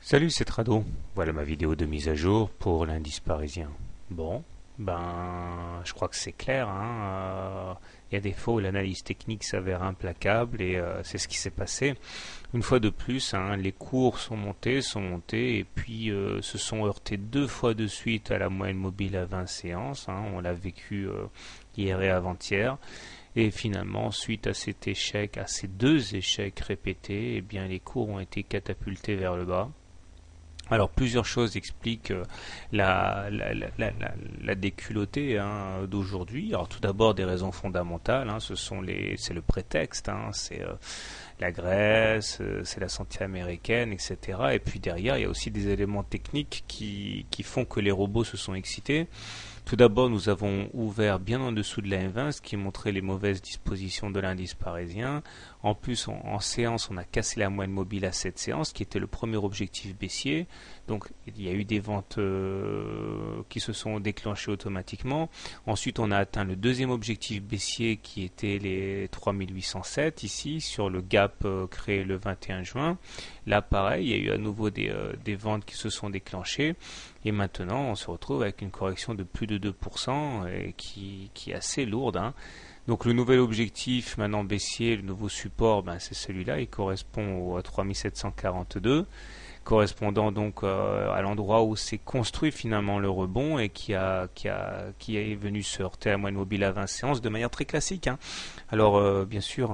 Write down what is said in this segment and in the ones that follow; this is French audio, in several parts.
Salut, c'est Trado. Voilà ma vidéo de mise à jour pour l'indice parisien. Bon, je crois que c'est clair. Il y a des fois où l'analyse technique s'avère implacable et c'est ce qui s'est passé. Une fois de plus, les cours sont montés et puis se sont heurtés deux fois de suite à la moyenne mobile à 20 séances. On l'a vécu hier et avant-hier. Et finalement, suite à cet échec, à ces deux échecs répétés, eh bien les cours ont été catapultés vers le bas. Alors plusieurs choses expliquent la déculottée d'aujourd'hui. Alors tout d'abord des raisons fondamentales, c'est le prétexte, c'est la Grèce, c'est la santé américaine, etc. Et puis derrière, il y a aussi des éléments techniques qui font que les robots se sont excités. Tout d'abord, nous avons ouvert bien en dessous de la M20, ce qui montrait les mauvaises dispositions de l'indice parisien. En plus, en séance, on a cassé la moyenne mobile à cette séance, qui était le premier objectif baissier. Donc, il y a eu des ventes qui se sont déclenchées automatiquement. Ensuite, on a atteint le deuxième objectif baissier, qui était les 3807, ici, sur le gap créé le 21 juin. Là, pareil, il y a eu à nouveau des ventes qui se sont déclenchées. Et maintenant, on se retrouve avec une correction de plus de 2% et qui est assez lourde. Donc le nouvel objectif maintenant baissier, le nouveau support, c'est celui-là. Il correspond au 3742, correspondant donc à l'endroit où s'est construit finalement le rebond et qui est venu se heurter à la moyenne mobile à 20 séances de manière très classique. Alors bien sûr,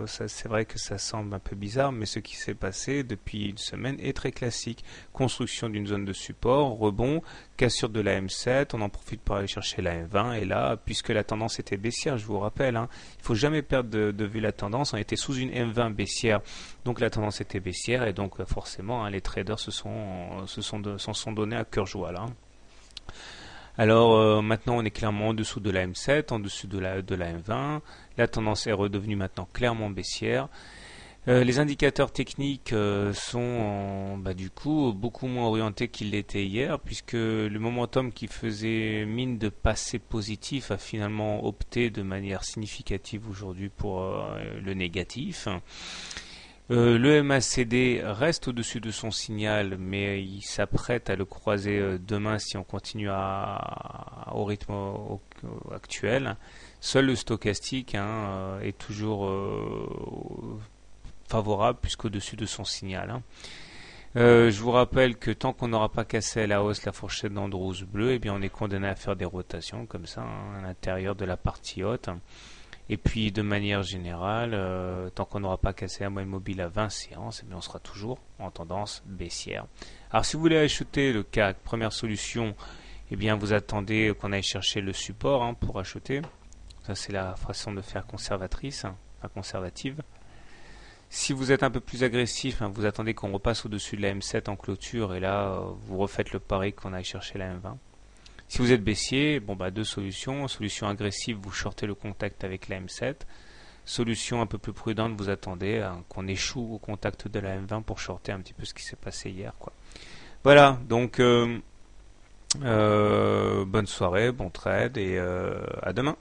c'est vrai que ça semble un peu bizarre, mais ce qui s'est passé depuis une semaine est très classique. Construction d'une zone de support, rebond, cassure de la M7, on en profite pour aller chercher la M20, et là, puisque la tendance était baissière, je vous rappelle, il ne faut jamais perdre de vue la tendance, on était sous une M20 baissière, donc la tendance était baissière, et donc forcément, les traders s'en sont donnés à cœur joie là. Alors maintenant on est clairement en dessous de la M7, en dessous de la M20, la tendance est redevenue maintenant clairement baissière. Les indicateurs techniques sont du coup beaucoup moins orientés qu'ils l'étaient hier, puisque le momentum qui faisait mine de passer positif a finalement opté de manière significative aujourd'hui pour le négatif. Le MACD reste au-dessus de son signal, mais il s'apprête à le croiser demain si on continue au rythme actuel. Seul le stochastique est toujours favorable puisqu'au-dessus de son signal. Je vous rappelle que tant qu'on n'aura pas cassé à la hausse la fourchette d'Andrews bleu, on est condamné à faire des rotations comme ça à l'intérieur de la partie haute. Et puis de manière générale, tant qu'on n'aura pas cassé la moyenne mobile à 20 séances, on sera toujours en tendance baissière. Alors si vous voulez acheter le CAC, première solution, vous attendez qu'on aille chercher le support pour acheter. Ça c'est la façon de faire conservatrice, conservative. Si vous êtes un peu plus agressif, vous attendez qu'on repasse au-dessus de la M7 en clôture et là vous refaites le pari qu'on aille chercher la M20. Si vous êtes baissier, deux solutions. Solution agressive, vous shortez le contact avec la M7. Solution un peu plus prudente, vous attendez qu'on échoue au contact de la M20 pour shorter un petit peu ce qui s'est passé hier, quoi. Voilà, donc bonne soirée, bon trade et à demain.